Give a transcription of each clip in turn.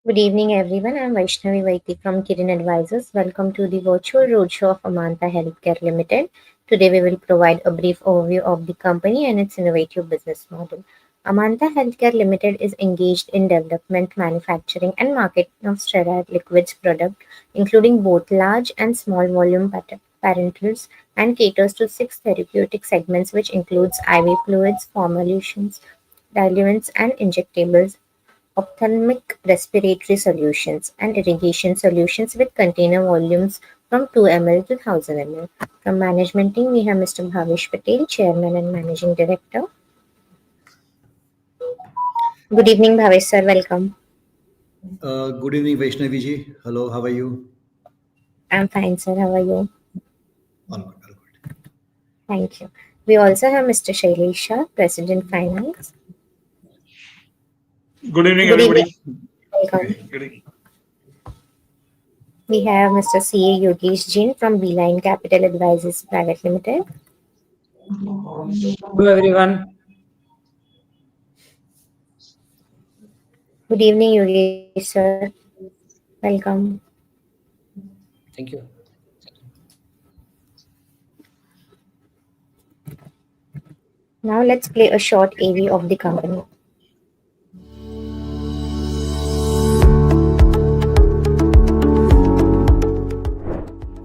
Good evening, everyone. I'm Vaishnavi Vaiti from Kirin Advisors. Welcome to the virtual roadshow of Amanta Healthcare Limited. Today, we will provide a brief overview of the company and its innovative business model. Amanta Healthcare Limited is engaged in development, manufacturing, and marketing of sterile liquids products, including both large and small volume parentals, and caters to six therapeutic segments, which includes IV fluids, formulations, diluents, and injectables, ophthalmic respiratory solutions, and irrigation solutions with container volumes from 2 ml to 1000 ml. From management team, we have Mr. Bhavesh Patel, Chairman and Managing Director. Good evening, Bhavesh sir. Welcome. Good evening, Vaishnavi ji. Hello, how are you? I'm fine, sir. How are you? All good, all good. Thank you. We also have Mr. Shailesh Shah, President Finance. Good evening, Good evening. everybody. Welcome. Good evening. We have Mr. C.A. Yogesh Jain from Beeline Capital Advisors Private Limited. Hello everyone. Good evening, Yogesh sir. Welcome. Thank you. Now let's play a short AV of the company.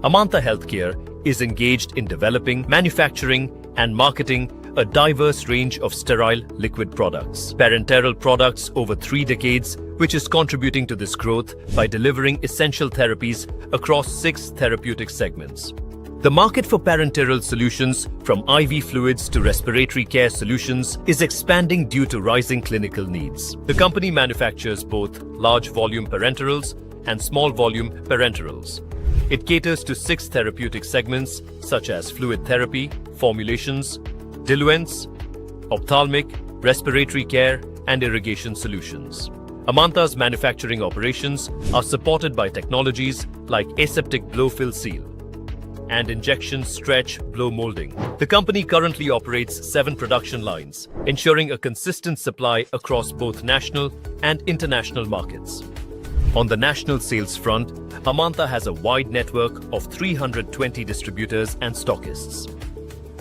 Amanta Healthcare is engaged in developing, manufacturing, and marketing a diverse range of sterile liquid products, parenteral products over 3 decades, which is contributing to this growth by delivering essential therapies across 6 therapeutic segments. The market for parenteral solutions, from IV fluids to respiratory care solutions, is expanding due to rising clinical needs. The company manufactures both large volume parenterals and small volume parenterals. It caters to 6 therapeutic segments such as fluid therapy, formulations, diluents, ophthalmic, respiratory care, and irrigation solutions. Amanta's manufacturing operations are supported by technologies like aseptic blow-fill seal and injection stretch blow molding. The company currently operates 7 production lines, ensuring a consistent supply across both national and international markets. On the national sales front, Amanta has a wide network of 320 distributors and stockists.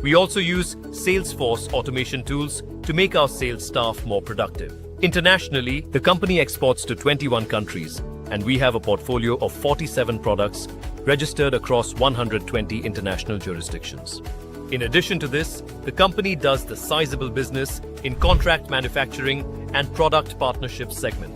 We also use Salesforce automation tools to make our sales staff more productive. Internationally, the company exports to 21 countries, and we have a portfolio of 47 products registered across 120 international jurisdictions. In addition to this, the company does the sizable business in contract manufacturing and product partnerships segment.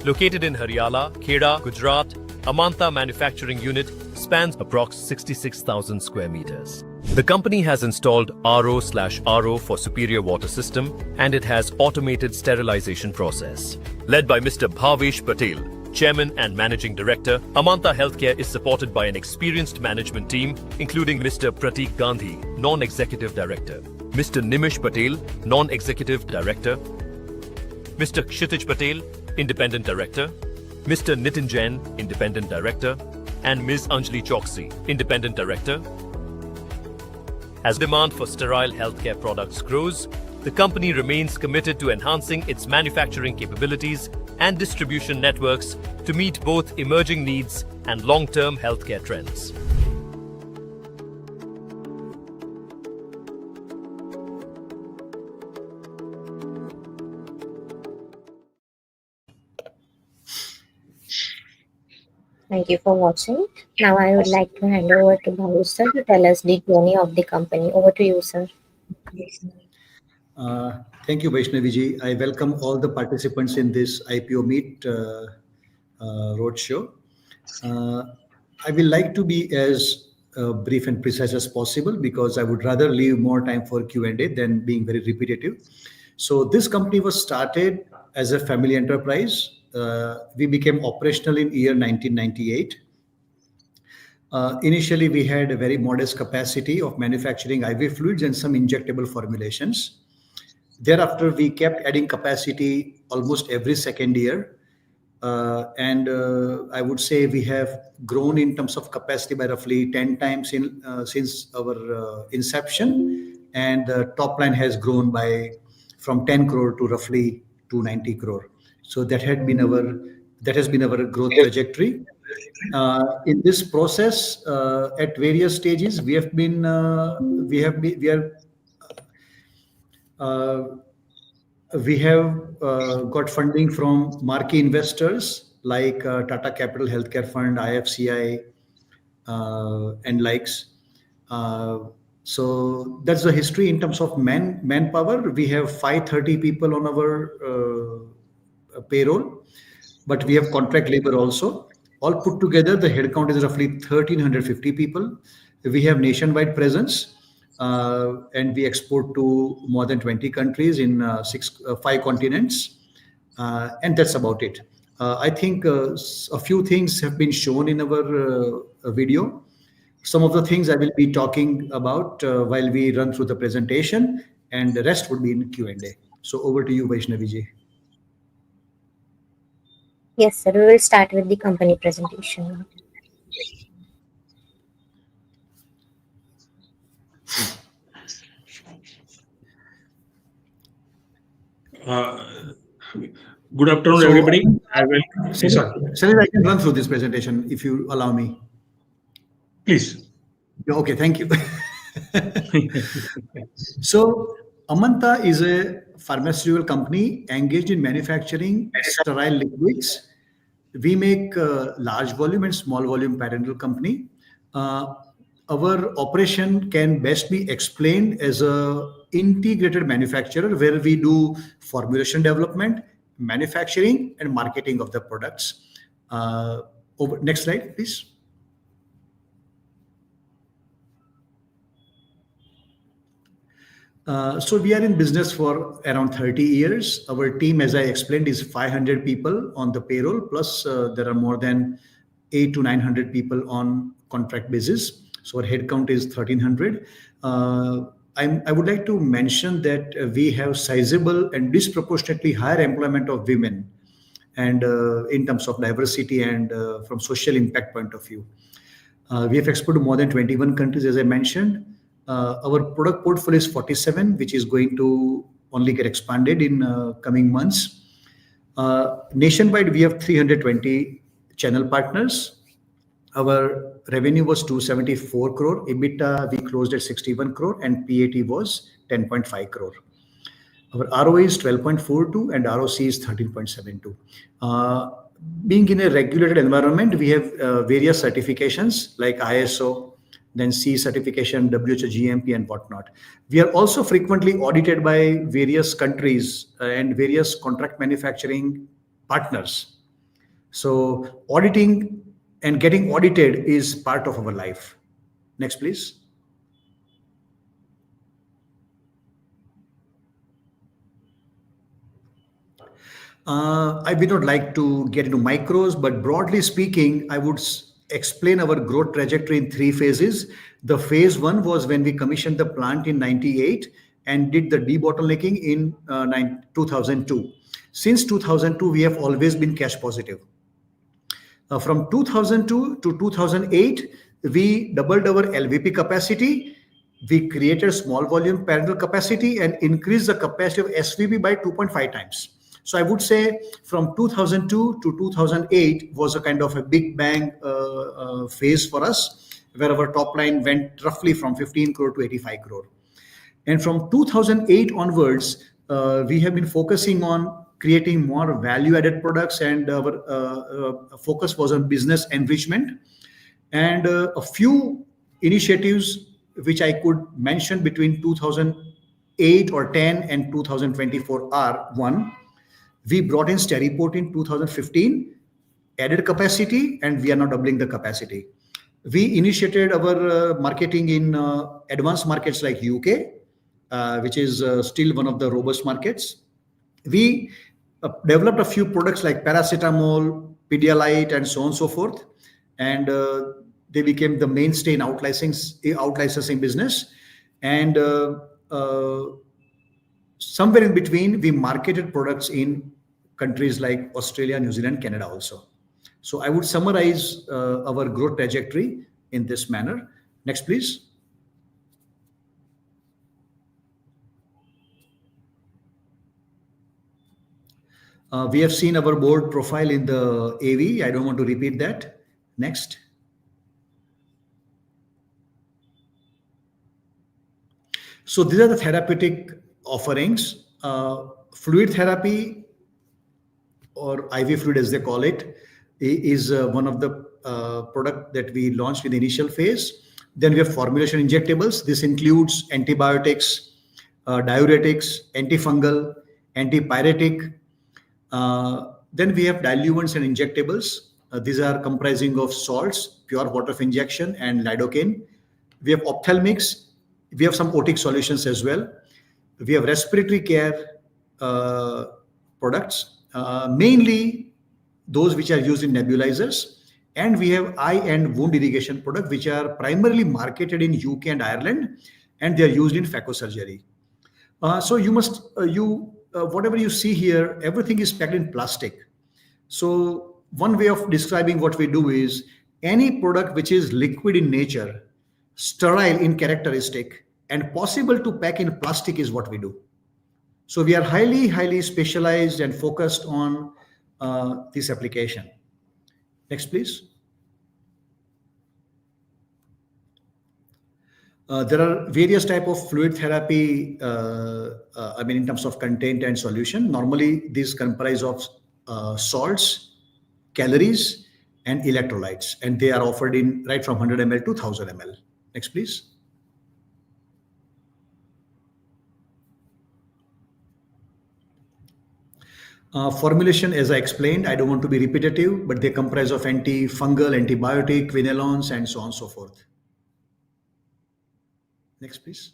Located in Haryana, Kheda, Gujarat, Amanta manufacturing unit spans approx 66,000 square meters. The company has installed RO/RO for superior water system, and it has automated sterilization process. Led by Mr. Bhavesh Patel, Chairman and Managing Director, Amanta Healthcare is supported by an experienced management team, including Mr. Pratik Gandhi, Non-Executive Director, Mr. Nimish Patel, Non-Executive Director, Mr. Kshitij Patel, Independent Director, Mr. Nitin Jain, Independent Director, and Ms. Anjali Choksi, Independent Director. As demand for sterile healthcare products grows, the company remains committed to enhancing its manufacturing capabilities and distribution networks to meet both emerging needs and long-term healthcare trends. Thank you for watching. Now I would like to hand over to Bhavesh sir to tell us the journey of the company. Over to you, sir. Thank you, Vaishnavi ji. I welcome all the participants in this IPO Meet roadshow. I will like to be as brief and precise as possible because I would rather leave more time for Q&A than being very repetitive. So this company was started as a family enterprise. We became operational in year 1998. Initially, we had a very modest capacity of manufacturing IV fluids and some injectable formulations. Thereafter, we kept adding capacity almost every second year. I would say we have grown in terms of capacity by roughly 10 times since our inception. And the top line has grown by from 10 crore to roughly 290 crore. So that had been our That has been our growth trajectory. In this process, at various stages, uh, we have got funding from marquee investors like Tata Capital Healthcare Fund, IFCI, and likes. Uh, so that's the history in terms of manpower. We have 530 people on our payroll, but we have contract labor also. All put together, the headcount is roughly 1,350 people. We have nationwide presence, and we export to more than 20 countries in five continents, and that's about it. I think a few things have been shown in our video. Some of the things I will be talking about while we run through the presentation, and the rest would be in Q&A. So over to you, Vaishnavi ji. Yes, sir. We will start with the company presentation now. Good afternoon, So, everybody. I will. Yes, sir. Sunil, I can run through this presentation if you allow me. Please. Yeah, okay, thank you. So, Amanta is a pharmaceutical company engaged in manufacturing sterile liquids. We make large volume and small volume parental company. Uh, our operation can best be explained as a integrated manufacturer where we do formulation development, manufacturing, and marketing of the products. Next slide, please. So we are in business for around 30 years. Our team, as I explained, is 500 people on the payroll, plus there are more than 8 to 900 people on contract basis. So our headcount is 1,300. I would like to mention that we have sizable and disproportionately higher employment of women, and in terms of diversity and from social impact point of view. We have exported to more than 21 countries, as I mentioned. Our product portfolio is 47, which is going to only get expanded in coming months. Nationwide, we have 320 channel partners. Our revenue was 274 crore. EBITDA, we closed at 61 crore, and PAT was 10.5 crore. Our ROA is 12.42 and ROC is 13.72. Being in a regulated environment, we have various certifications like ISO, then C certification, WHO, GMP, and whatnot. We are also frequently audited by various countries and various contract manufacturing partners. So auditing and getting audited is part of our life. Next, please. I would not like to get into micros, but broadly speaking, I would explain our growth trajectory in three phases. The phase one was when we commissioned the plant in 98 and did the debottlenecking in 2002. Since 2002, we have always been cash positive. From 2002 to 2008, we doubled our LVP capacity. We created small volume parental capacity and increased the capacity of SVP by 2.5 times. So I would say from 2002 to 2008 was a kind of a big bang phase for us, where our top line went roughly from 15 crore to 85 crore. And from 2008 onwards, we have been focusing on creating more value-added products, and our focus was on business enrichment. And a few initiatives which I could mention between 2008 or 10 and 2024 are: one, we brought in Steriport in 2015, added capacity, and we are now doubling the capacity. We initiated our marketing in advanced markets like UK, which is still one of the robust markets. We developed a few products like paracetamol, Pedialyte, and so on and so forth. And they became the mainstay in out-licensing business. And somewhere in between, we marketed products in countries like Australia, New Zealand, Canada also. So I would summarize our growth trajectory in this manner. Next, please. We have seen our board profile in the AV. I don't want to repeat that. Next. So these are the therapeutic offerings. Fluid therapy, or IV fluid as they call it, is one of the product that we launched in the initial phase. Then we have formulation injectables. This includes antibiotics, diuretics, antifungal, antipyretic. Then we have diluents and injectables. These are comprising of salts, pure water of injection, and lidocaine. We have ophthalmics. We have some otic solutions as well. We have respiratory care products, mainly those which are used in nebulizers. And we have eye and wound irrigation products, which are primarily marketed in UK and Ireland, and they are used in phacosurgery. So you must, whatever you see here, everything is packed in plastic. So one way of describing what we do is any product which is liquid in nature, sterile in characteristic, and possible to pack in plastic is what we do. So we are highly, highly specialized and focused on this application. Next, please. There are various type of fluid therapy, in terms of content and solution. Normally, these comprise of salts, calories, and electrolytes, and they are offered in right from 100 ml to 1000 ml. Next, please. Formulation, as I explained, I don't want to be repetitive, but they comprise of antifungal, antibiotic, quinolones, and so on and so forth. Next, please.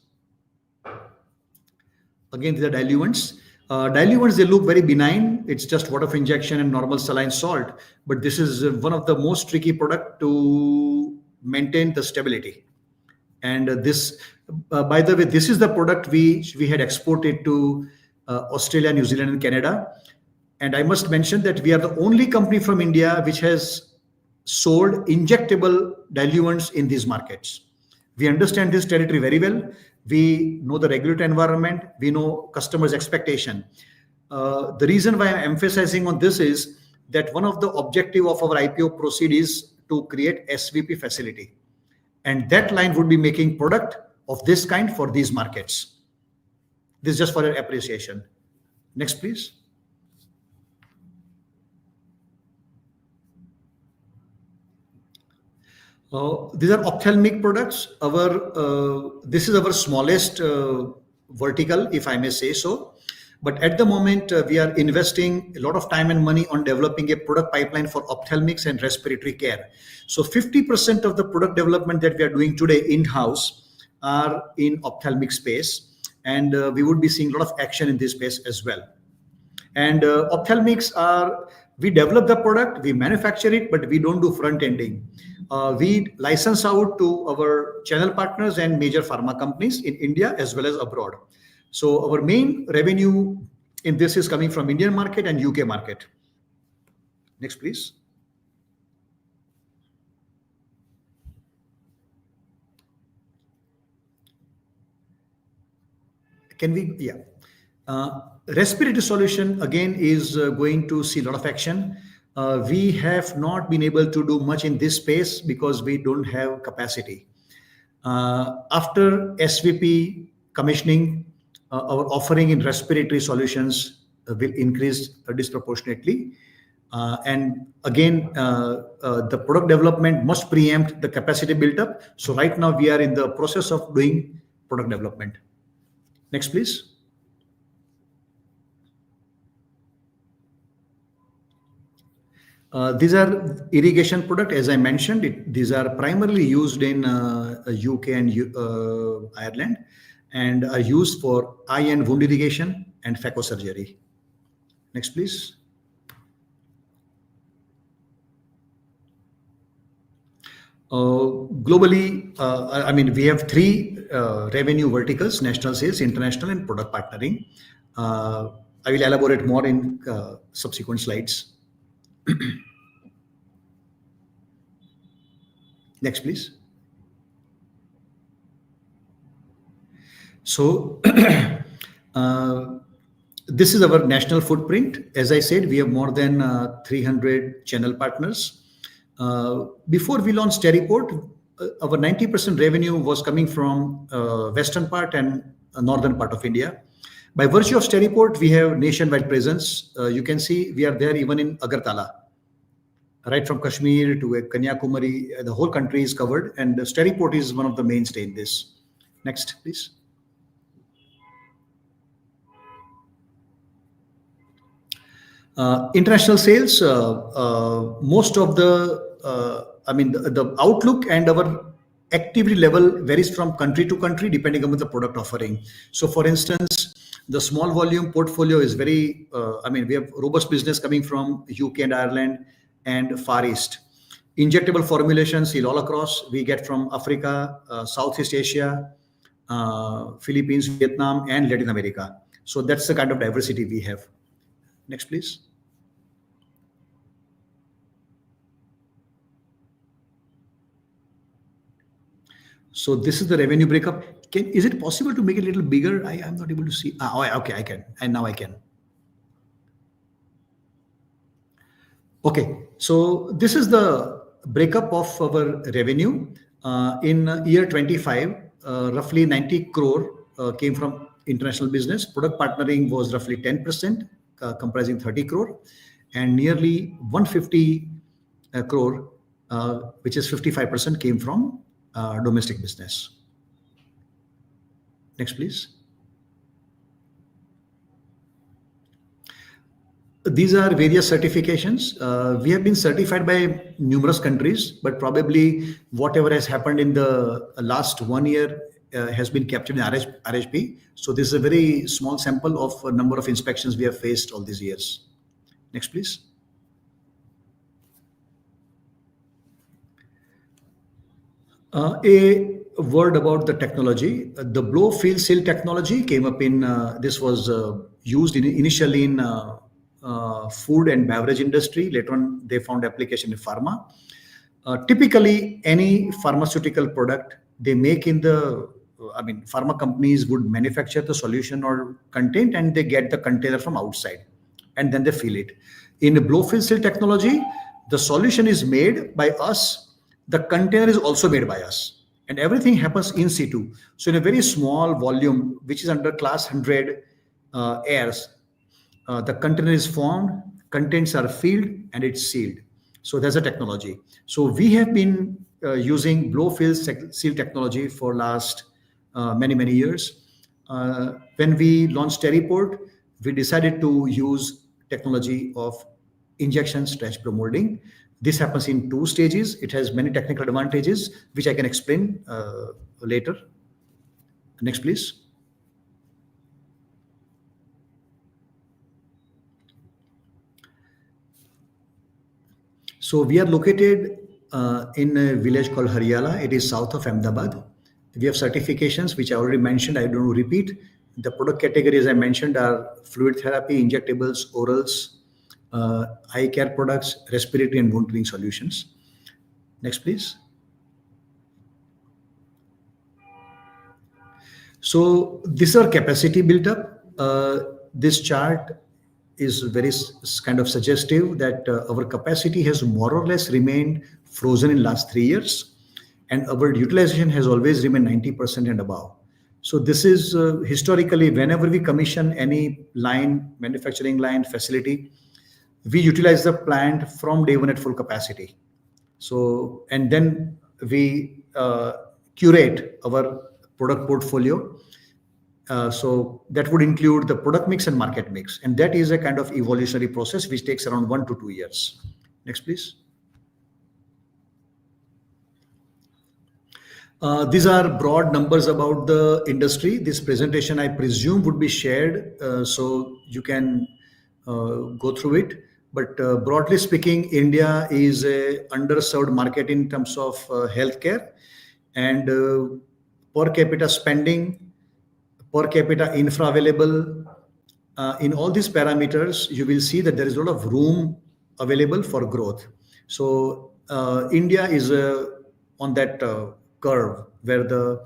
Again, these are diluents. Diluents, they look very benign. It's just water of injection and normal saline salt. But this is one of the most tricky product to maintain the stability. And this, by the way, this is the product we had exported to Australia, New Zealand, and Canada. And I must mention that we are the only company from India which has sold injectable diluents in these markets. We understand this territory very well. We know the regulatory environment. We know customers' expectation. The reason why I'm emphasizing on this is that one of the objective of our IPO proceed is to create SVP facility. And that line would be making product of this kind for these markets. This is just for your appreciation. Next, please. These are ophthalmic products. This is our smallest vertical, if I may say so. But at the moment, we are investing a lot of time and money on developing a product pipeline for ophthalmics and respiratory care. So 50% of the product development that we are doing today in-house are in ophthalmic space. And we would be seeing a lot of action in this space as well. And ophthalmics are, we develop the product, we manufacture it, but we don't do front ending. We license out to our channel partners and major pharma companies in India as well as abroad. So our main revenue in this is coming from Indian market and UK market. Next, please. Can we, yeah. Respiratory solution again is going to see a lot of action. We have not been able to do much in this space because we don't have capacity. After SVP commissioning, our offering in respiratory solutions will increase disproportionately. And again, the product development must preempt the capacity built up. So right now we are in the process of doing product development. Next, please. These are irrigation product, as I mentioned. These are primarily used in UK and Ireland, and are used for eye and wound irrigation and phacosurgery. Next, please. Globally, we have three revenue verticals: national sales, international, and product partnering. I will elaborate more in subsequent slides. Next, please. So This is our national footprint. As I said, we have more than 300 channel partners. Before we launched Terryport, our 90% revenue was coming from western part and northern part of India. By virtue of Terryport, we have nationwide presence. You can see we are there even in Agartala, right from Kashmir to Kanyakumari. The whole country is covered, and Terryport is one of the mainstay in this. Next, please. International sales, most of the outlook and our activity level varies from country to country depending on the product offering. So, for instance, the small volume portfolio is very, we have robust business coming from UK and Ireland and Far East. Injectable formulations all across, we get from Africa, Southeast Asia, Philippines, Vietnam, and Latin America. So that's the kind of diversity we have. Next, please. So this is the revenue breakup. Is it possible to make it a little bigger? I'm not able to see. Okay, I can. And now I can. Okay, so this is the breakup of our revenue. In year 25, roughly 90 crore came from international business. Product partnering was roughly 10%, comprising 30 crore, and nearly 150 crore, which is 55%, came from domestic business. Next, please. These are various certifications. We have been certified by numerous countries, but probably whatever has happened in the last 1 year has been captured in RHP. So this is a very small sample of a number of inspections we have faced all these years. Next, please. A word about the technology. The blow fill seal technology came up in, this was used initially in food and beverage industry. Later on, they found application in pharma. Typically, any pharmaceutical product they make in the, pharma companies would manufacture the solution or content and they get the container from outside and then they fill it. In blow fill seal technology, the solution is made by us, the container is also made by us, and everything happens in situ. So in a very small volume, which is under class 100 airs, the container is formed, contents are filled, and it's sealed. So there's a technology. So we have been using blow fill seal technology for last many years. When we launched Terryport, we decided to use technology of injection/blow molding. This happens in 2 stages. It has many technical advantages, which I can explain later. Next, please. So we are located in a village called Haryala. It is south of Ahmedabad. We have certifications, which I already mentioned. I don't repeat. The product categories I mentioned are fluid therapy, injectables, orals, eye care products, respiratory and wound cleaning solutions. Next, please. So this is our capacity built up. This chart is very kind of suggestive that our capacity has more or less remained frozen in last 3 years, and our utilization has always remained 90% and above. So this is historically, whenever we commission any line, manufacturing line, facility, we utilize the plant from day one at full capacity. So, and then we curate our product portfolio. So that would include the product mix and market mix. And that is a kind of evolutionary process which takes around 1 to 2 years. Next, please. These are broad numbers about the industry. This presentation, I presume, would be shared, so you can go through it. But broadly speaking, India is a underserved market in terms of healthcare, and per capita spending, per capita infra available. In all these parameters, you will see that there is a lot of room available for growth. So India is on that curve where the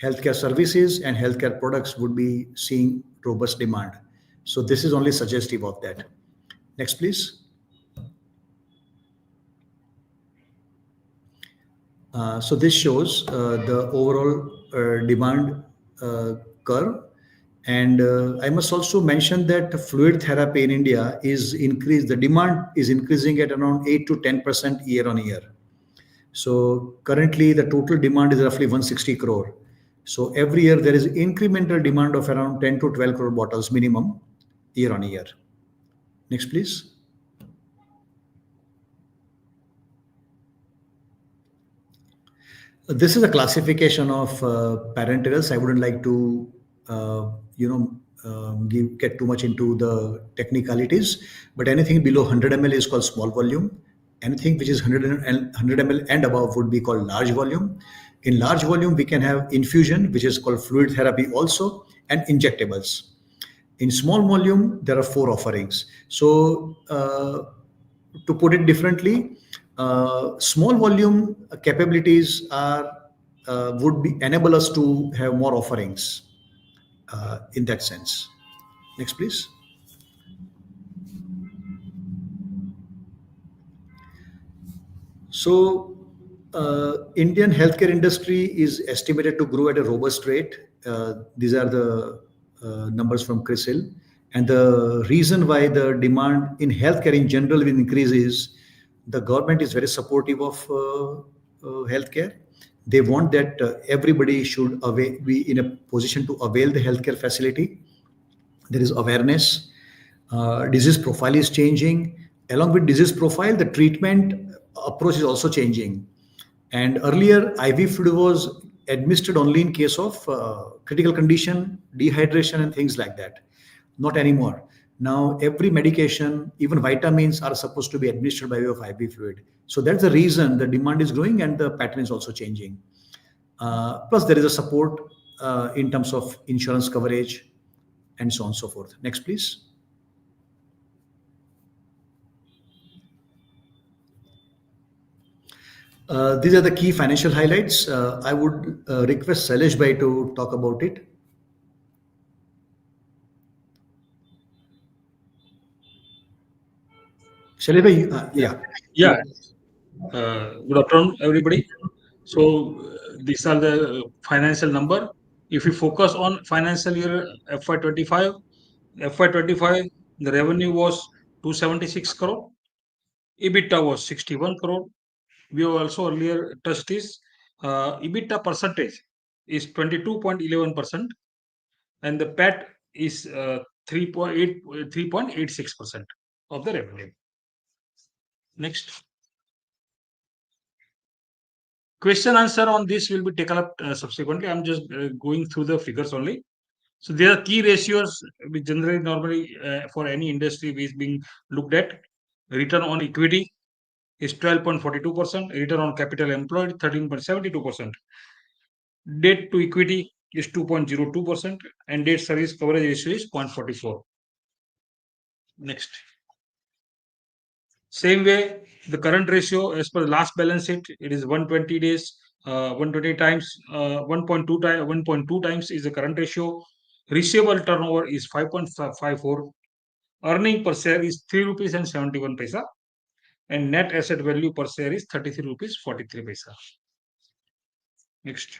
healthcare services and healthcare products would be seeing robust demand. So this is only suggestive of that. Next, please. So this shows the overall demand curve. And I must also mention that fluid therapy in India is increased. The demand is increasing at around 8 to 10% year on year. So currently the total demand is roughly 160 crore. So every year there is incremental demand of around 10 to 12 crore bottles minimum year on year. Next, please. This is a classification of parenterals. I wouldn't like to, get too much into the technicalities, but anything below 100 ml is called small volume. Anything which is 100 ml and above would be called large volume. In large volume, we can have infusion, which is called fluid therapy also, and injectables. In small volume, there are four offerings. So, to put it differently, small volume capabilities are would be enable us to have more offerings in that sense. Next, please. So, Indian healthcare industry is estimated to grow at a robust rate. These are the numbers from CRISIL. And the reason why the demand in healthcare in general will increase is the government is very supportive of healthcare. They want that everybody should be in a position to avail the healthcare facility. There is awareness. Disease profile is changing. Along with disease profile, the treatment approach is also changing. And earlier, IV fluid was administered only in case of critical condition, dehydration, and things like that. Not anymore. Now, every medication, even vitamins, are supposed to be administered by way of IV fluid. So that's the reason the demand is growing and the pattern is also changing. Plus, there is a support in terms of insurance coverage and so on and so forth. Next, please. These are the key financial highlights. I would request Sailesh Bhai to talk about it. Sailesh Bhai, Yeah. yeah. Yeah. Good afternoon, everybody. So these are the financial number. If we focus on financial year FY25, FY25, the revenue was 276 crore, EBITDA was 61 crore. We have also earlier touched this. EBITDA percentage is 22.11%, and the PAT is 3.86% of the revenue. Next. Question answer on this will be taken up subsequently. I'm just going through the figures only. So there are key ratios which generally normally for any industry is being looked at. Return on equity is 12.42%. Return on capital employed 13.72%. Debt to equity is 2.02%, and debt service coverage ratio is 0.44. Next. Same way, the current ratio as per the last balance sheet, it is 120 days, 120 times, 1.2 times, 1.2 times is the current ratio. Receivable turnover is 5.54. Earning per share is 3 rupees and 71 paisa, and net asset value per share is 33 rupees 43 paisa. Next.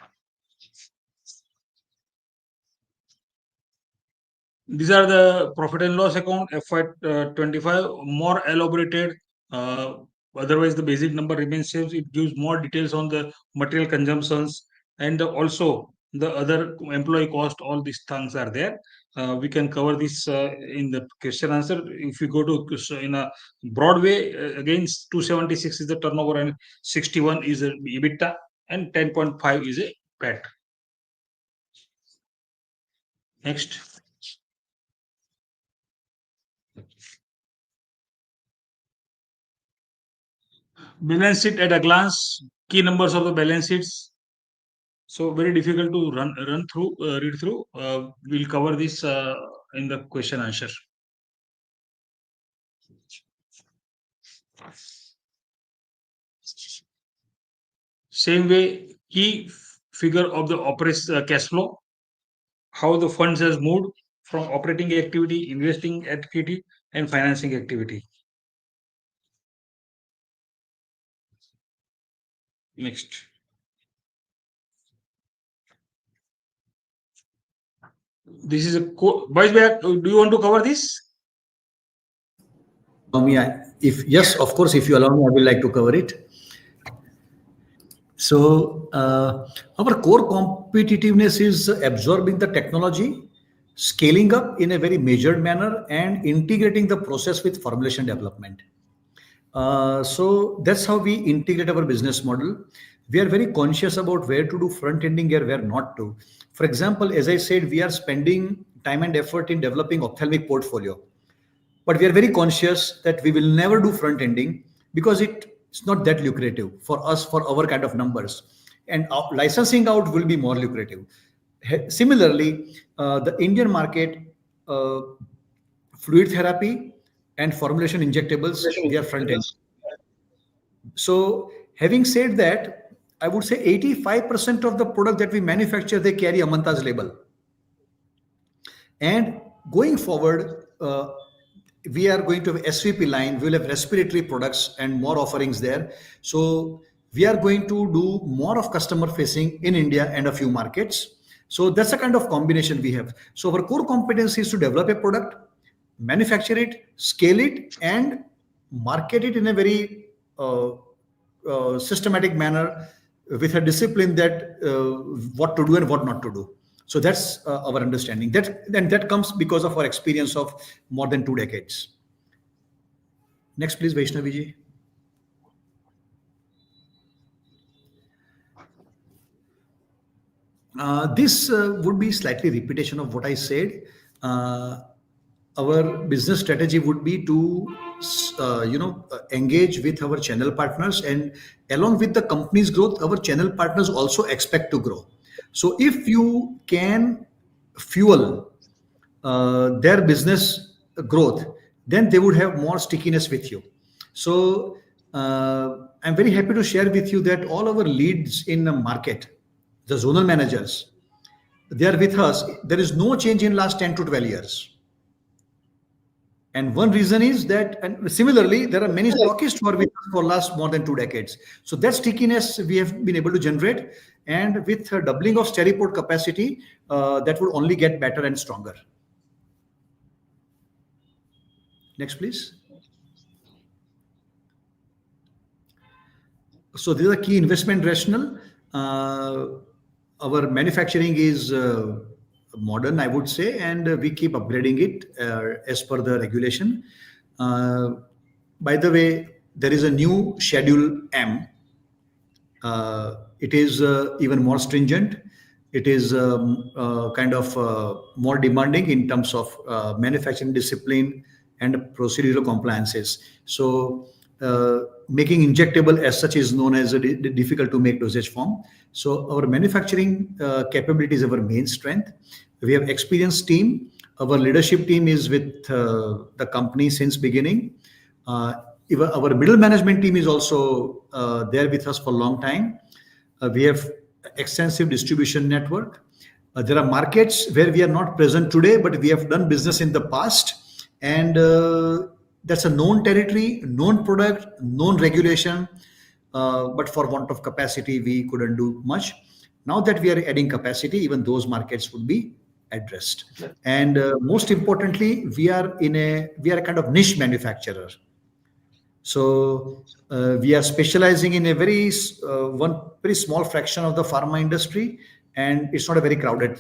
These are the profit and loss account FY25, more elaborated. Uh, Otherwise, the basic number remains same. It gives more details on the material consumptions and also the other employee cost. All these things are there. We can cover this in the question answer. If you go to in a broad way, again 276 is the turnover and 61 is the EBITDA and 10.5 is a PAT. Next. Balance sheet at a glance, key numbers of the balance sheets. So very difficult to run through, read through. We'll cover this in the question answer. Same way, key figure of the operation cash flow, how the funds has moved from operating activity, investing activity, and financing activity. Next. This is a boys. Do you want to cover this? If you allow me, if yes, of course, if you allow me, I will like to cover it. So, our core competitiveness is absorbing the technology, scaling up in a very measured manner, and integrating the process with formulation development. So that's how we integrate our business model. We are very conscious about where to do front ending and where not to. For example, as I said, we are spending time and effort in developing ophthalmic portfolio, but we are very conscious that we will never do front ending because it's not that lucrative for us for our kind of numbers, and licensing out will be more lucrative. Similarly, the Indian market, uh, fluid therapy and formulation injectables, we are front end. So, having said that, I would say 85% of the product that we manufacture, they carry Amanta's label. And going forward, we are going to have SVP line, we'll have respiratory products and more offerings there. So, we are going to do more of customer facing in India and a few markets. So, that's the kind of combination we have. So, our core competency is to develop a product, manufacture it, scale it, and market it in a very systematic manner with a discipline that what to do and what not to do. So that's our understanding. That comes because of our experience of more than 2 decades. Next, please, Vaishnavi ji. This would be slightly repetition of what I said. Uh, our business strategy would be to engage with our channel partners, and along with the company's growth, our channel partners also expect to grow. So if you can fuel their business growth, then they would have more stickiness with you. So I'm very happy to share with you that all our leads in the market, the zonal managers, they are with us. There is no change in last 10 to 12 years. And one reason is that, and similarly, there are many stockists who are with us for last more than 2 decades. So that stickiness we have been able to generate, and with a doubling of Steriport capacity, that will only get better and stronger. Next, please. So this is a key investment rationale. Our manufacturing is modern, I would say, and we keep upgrading it as per the regulation. By the way, there is a new Schedule M. It is even more stringent. It is kind of more demanding in terms of manufacturing discipline and procedural compliances. So, making injectable as such is known as a difficult to make dosage form. So, our manufacturing capability is our main strength. We have experienced team. Our leadership team is with the company since beginning. Even our middle management team is also there with us for a long time. We have extensive distribution network. There are markets where we are not present today, but we have done business in the past, and that's a known territory, known product, known regulation. But for want of capacity, we couldn't do much. Now that we are adding capacity, even those markets would be addressed. And most importantly, we are a kind of niche manufacturer. So we are specializing in a one very small fraction of the pharma industry, and it's not a very crowded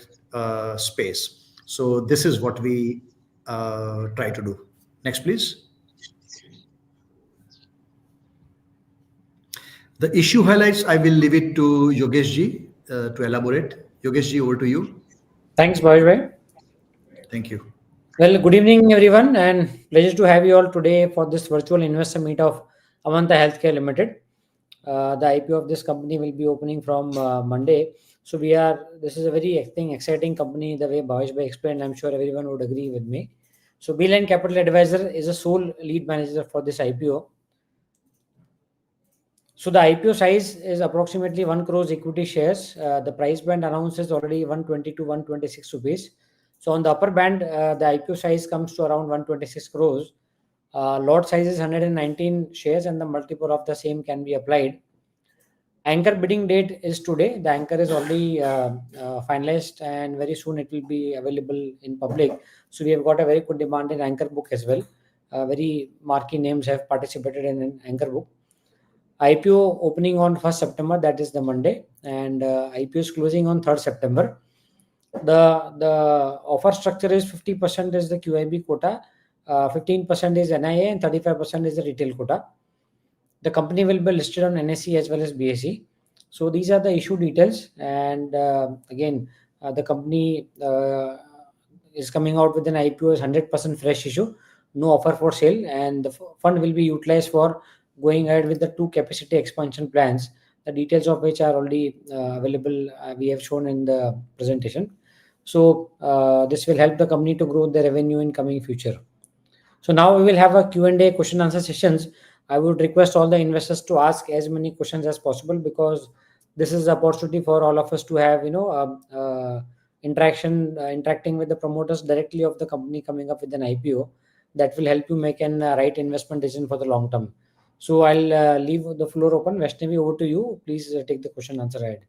space. So this is what we try to do. Next, please. The issue highlights, I will leave it to Yogesh ji to elaborate. Yogesh ji, over to you. Thanks, Bhavesh. Thank you. Well, good evening, everyone, and pleasure to have you all today for this virtual investor meet of Amanta Healthcare Limited. The IPO of this company will be opening from Monday. So this is a very exciting company, the way Bhavesh explained. I'm sure everyone would agree with me. So Beeline Capital Advisor is a sole lead manager for this IPO. So the IPO size is approximately 1 crore equity shares. The price band announced is already 120 to 126 rupees. So on the upper band, the IPO size comes to around 126 crores. Lot size is 119 shares, and the multiple of the same can be applied. Anchor bidding date is today. The anchor is already finalized, and very soon it will be available in public. So we have got a very good demand in anchor book as well. Very marquee names have participated in an anchor book. IPO opening on 1st September, that is the Monday, and IPO is closing on 3rd September. The offer structure is 50% is the QIB quota, 15% is NIA, and 35% is the retail quota. The company will be listed on NSE as well as BSE. So these are the issue details, and again, the company is coming out with an IPO as 100% fresh issue, no offer for sale, and the fund will be utilized for going ahead with the two capacity expansion plans, the details of which are already available. We have shown in the presentation. So this will help the company to grow the revenue in coming future. So now we will have a Q&A question answer sessions. I would request all the investors to ask as many questions as possible, because this is the opportunity for all of us to have interacting with the promoters directly of the company coming up with an IPO that will help you make an right investment decision for the long term. So I'll leave the floor open. Vaishnavi, over to you. Please take the question answer ahead.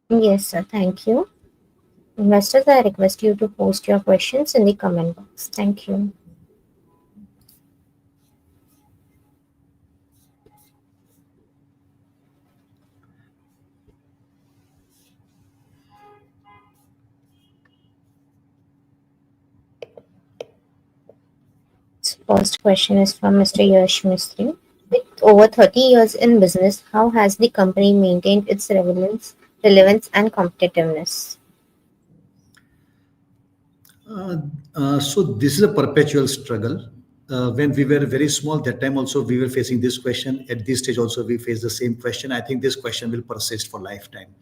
Yes, sir. Thank you. Investors, I request you to post your questions in the comment box. Thank you. First question is from Mr. Yash Mistry. With over 30 years in business, how has the company maintained its relevance and competitiveness? So this is a perpetual struggle. When we were very small, that time also we were facing this question. At this stage also we face the same question. I think this question will persist for lifetime.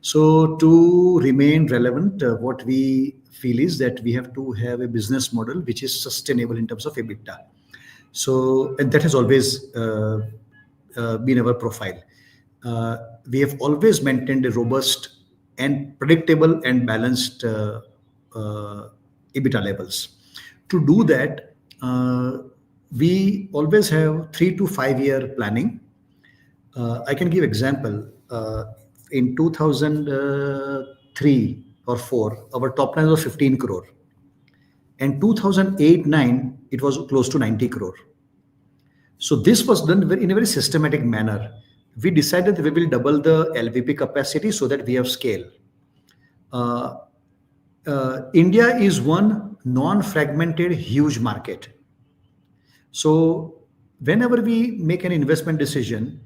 So to remain relevant, what we feel is that we have to have a business model which is sustainable in terms of EBITDA. So, and that has always been our profile. We have always maintained a robust and predictable and balanced EBITDA levels. To do that, we always have 3 to 5 year planning. I can give example. In 2003 or 4, our top line was 15 crore. And 2008-9, it was close to 90 crore. So this was done in a very systematic manner. We decided that we will double the LVP capacity so that we have scale. India is one non-fragmented huge market. So whenever we make an investment decision,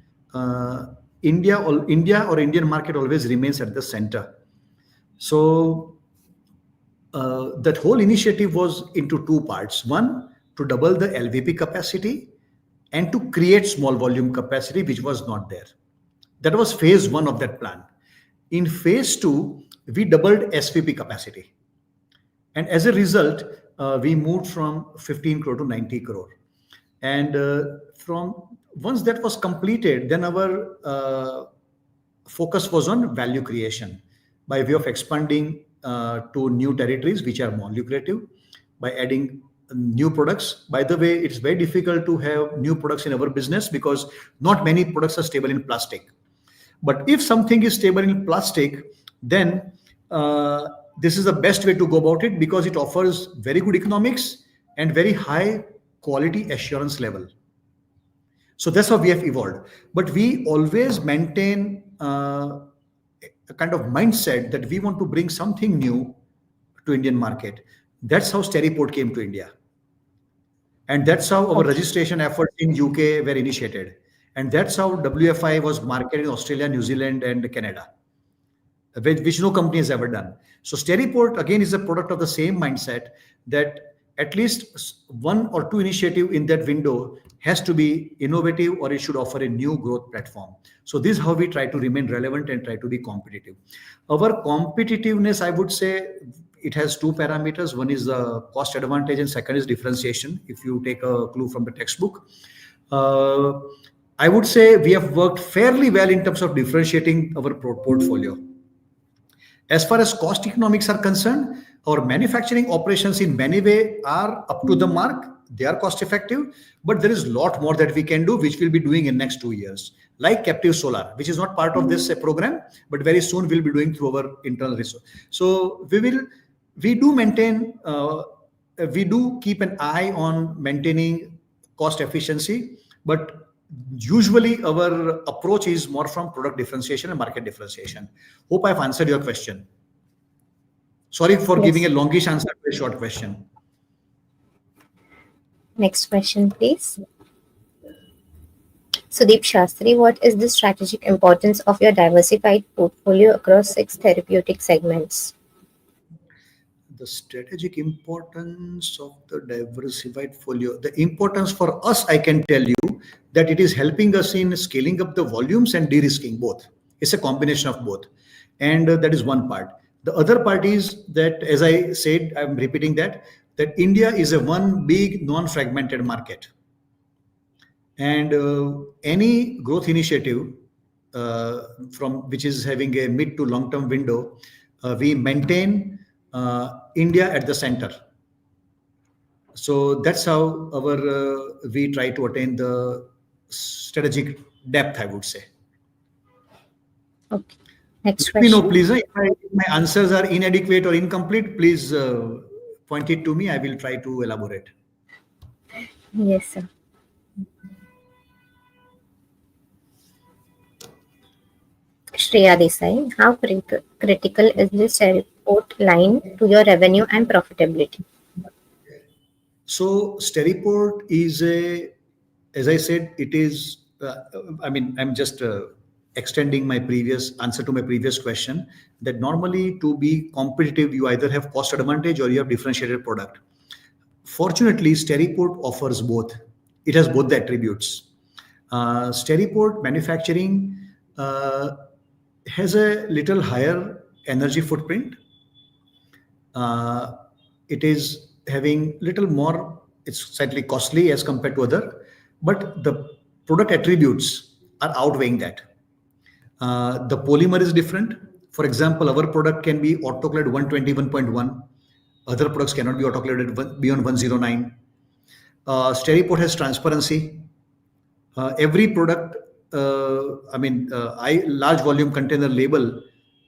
India or Indian market always remains at the center. So that whole initiative was into two parts. One, to double the LVP capacity, and to create small volume capacity, which was not there. That was phase 1 of that plan. In phase 2, we doubled SVP capacity. And as a result, we moved from 15 crore to 90 crore. And from once that was completed, then our focus was on value creation by way of expanding to new territories which are more lucrative, by adding new products. By the way, it's very difficult to have new products in our business because not many products are stable in plastic. But if something is stable in plastic, then this is the best way to go about it, because it offers very good economics and very high quality assurance level. So that's how we have evolved. But we always maintain a kind of mindset that we want to bring something new to Indian market. That's how Steriport came to India. And that's how our registration efforts in UK were initiated. And that's how WFI was marketed in Australia, New Zealand, and Canada, which no company has ever done. So Steriport, again, is a product of the same mindset that at least 1 or 2 initiative in that window has to be innovative, or it should offer a new growth platform. So this is how we try to remain relevant and try to be competitive. Our competitiveness, I would say, it has 2 parameters. One is the cost advantage and second is differentiation. If you take a clue from the textbook, I would say we have worked fairly well in terms of differentiating our portfolio. As far as cost economics are concerned, our manufacturing operations in many ways are up to the mark. They are cost effective, but there is a lot more that we can do, which we'll be doing in next 2 years, like captive solar, which is not part of this program, but very soon we'll be doing through our internal resource. So we do maintain, we do keep an eye on maintaining cost efficiency, but usually our approach is more from product differentiation and market differentiation. Hope I've answered your question. Sorry for giving Yes. a longish answer to a short question. Next question, please. Sudeep Shastri, what is the strategic importance of your diversified portfolio across 6 therapeutic segments? The strategic importance of the diversified folio. The importance for us, I can tell you that it is helping us in scaling up the volumes and de-risking both. It's a combination of both. And that is one part. The other part is that, as I said, I'm repeating that India is a one big non-fragmented market. And any growth initiative from which is having a mid to long term window, we maintain India at the center. So that's how our we try to attain the strategic depth, I would say. Okay. Next Let me know, question. please. If my answers are inadequate or incomplete, please point it to me. I will try to elaborate. Yes, sir. Shreya Desai, how critical is this report line to your revenue and profitability? So Steriport is as I said, it is, I'm just extending my previous answer to my previous question, that normally to be competitive, you either have cost advantage or you have differentiated product. Fortunately, Steriport offers both. It has both the attributes. Steriport manufacturing has a little higher energy footprint. It is having little more, it's slightly costly as compared to other, but the product attributes are outweighing that. The polymer is different. For example, our product can be autoclaved 121.1. Other products cannot be autoclaved beyond 109. Steriport has transparency. Every product, large volume container label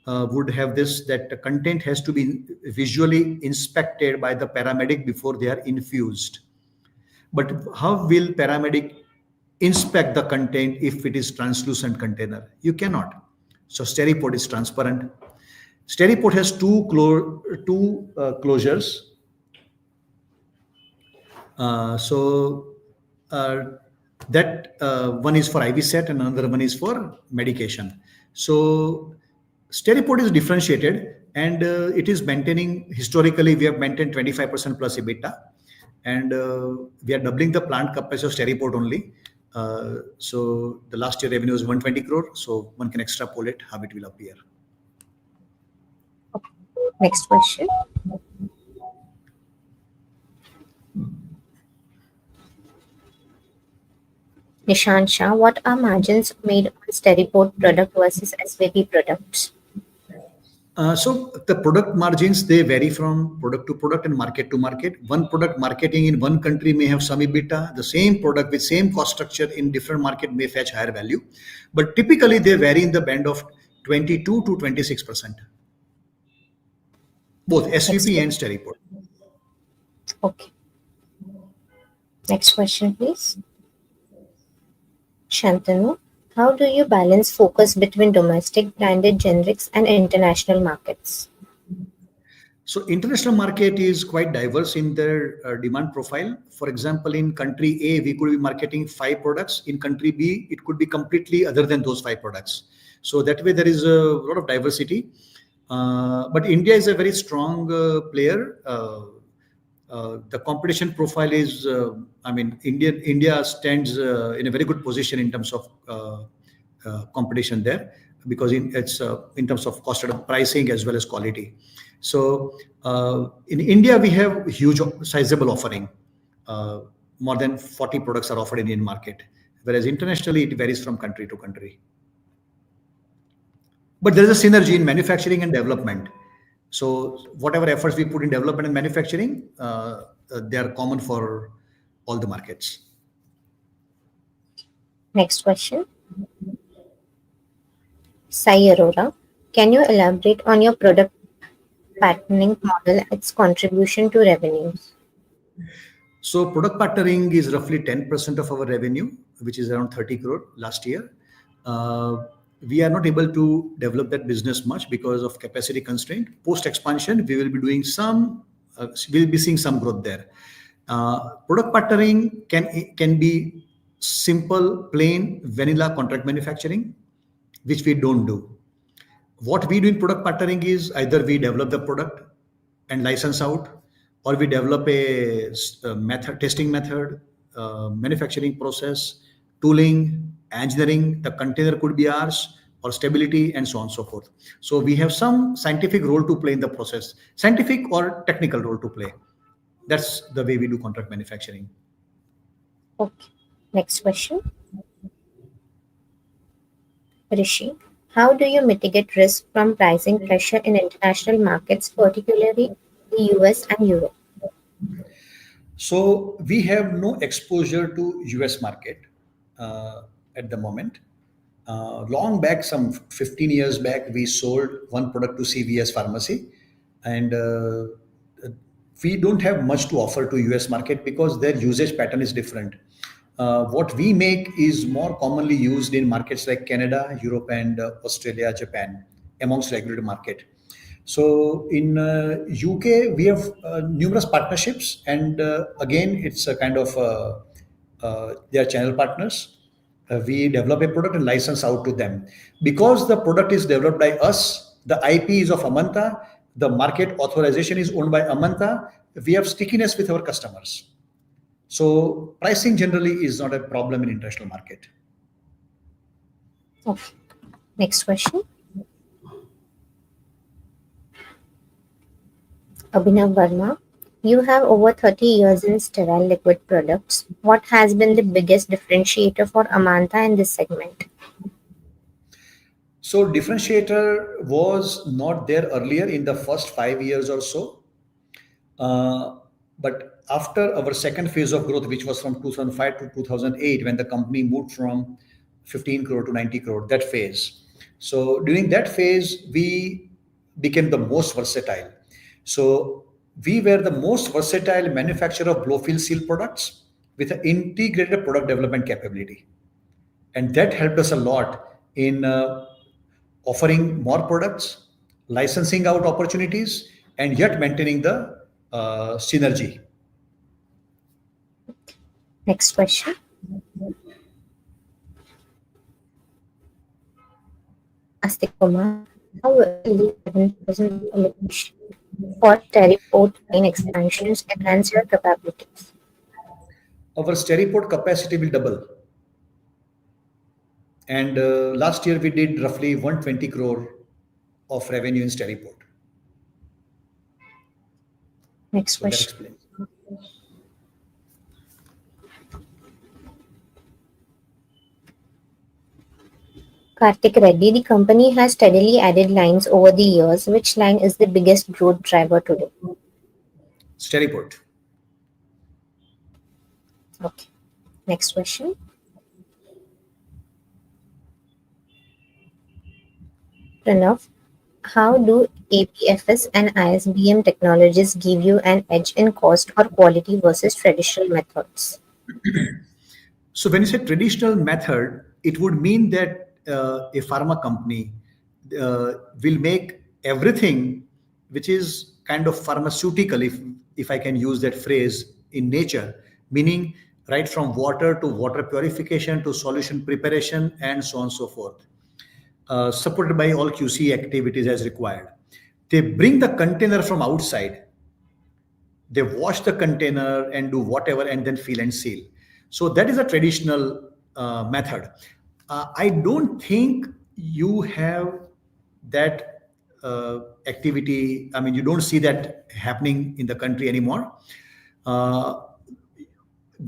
would have this, that the content has to be visually inspected by the paramedic before they are infused. But how will paramedic inspect the content if it is translucent container? You cannot. So Steriport is transparent. Steriport has two closures. That one is for IV set and another one is for medication. So Steriport is differentiated and it is maintaining, historically we have maintained 25% plus EBITDA, and we are doubling the plant capacity of Steriport only. So the last year revenue was 120 crore. So one can extrapolate how it will appear. Next question. Nishant Shah, what are margins made on Steriport product versus SVP products? So the product margins, they vary from product to product and market to market. One product marketing in one country may have some EBITDA. The same product with same cost structure in different market may fetch higher value. But typically they vary in the band of 22 to 26%. Both SVP and Steriport. Okay. Next question, please. Shantanu, how do you balance focus between domestic branded generics and international markets? So international market is quite diverse in their demand profile. For example, in country A, we could be marketing 5 products. In country B, it could be completely other than those 5 products. So that way there is a lot of diversity. But India is a very strong player. The competition profile is, India stands in a very good position in terms of competition there, because it's in terms of cost of pricing as well as quality. So in India, we have huge sizable offering. More than 40 products are offered in Indian market, whereas internationally it varies from country to country. But there is a synergy in manufacturing and development. So whatever efforts we put in development and manufacturing, they are common for all the markets. Next question. Sai Arora, can you elaborate on your product patterning model, its contribution to revenues? So product partnering is roughly 10% of our revenue, which is around 30 crore last year. We are not able to develop that business much because of capacity constraint. Post expansion, we will be doing some, we'll be seeing some growth there. Product partnering can be simple, plain, vanilla contract manufacturing, which we don't do. What we do in product partnering is either we develop the product and license out, or we develop a method, testing method, manufacturing process, tooling, engineering. The container could be ours, or stability, and so on and so forth. So we have some scientific role to play in the process, scientific or technical role to play. That's the way we do contract manufacturing. Okay. Next question. Rishi, how do you mitigate risk from pricing pressure in international markets, particularly the US and Europe? So we have no exposure to US market at the moment. Long back, some 15 years back, we sold one product to CVS Pharmacy, and we don't have much to offer to US market because their usage pattern is different. What we make is more commonly used in markets like Canada, Europe, and Australia, Japan, amongst regulated market. So in UK, we have numerous partnerships, and again, it's a kind of they are channel partners. We develop a product and license out to them. Because the product is developed by us, the IP is of Amanta, the market authorization is owned by Amanta. We have stickiness with our customers. So pricing generally is not a problem in international market. Okay. Next question. Abhinav Verma, you have over 30 years in sterile liquid products. What has been the biggest differentiator for Amanta in this segment? So differentiator was not there earlier in the first 5 years or so. But after our second phase of growth, which was from 2005 to 2008, when the company moved from 15 crore to 90 crore, that phase. So during that phase, we became the most versatile. So we were the most versatile manufacturer of blow fill seal products with an integrated product development capability. And that helped us a lot in offering more products, licensing out opportunities, and yet maintaining the synergy. Next question. Astik Kumar, how will the 7,000 allocation for Terryport line expansions enhance your capabilities? Our Steriport capacity will double. And last year we did roughly 120 crore of revenue in Steriport. Next So that question. explains. Kartik Reddy, the company has steadily added lines over the years. Which line is the biggest growth driver today? Steriport. Okay. Next question. Pranav, how do APFS and ISBM technologies give you an edge in cost or quality versus traditional methods? So when you say traditional method, it would mean that a pharma company will make everything which is kind of pharmaceutical, if I can use that phrase, in nature, meaning right from water to water purification to solution preparation and so on and so forth, supported by all QC activities as required. They bring the container from outside, they wash the container and do whatever and then fill and seal. So that is a traditional method. I don't think you have that activity. I mean, you don't see that happening in the country anymore.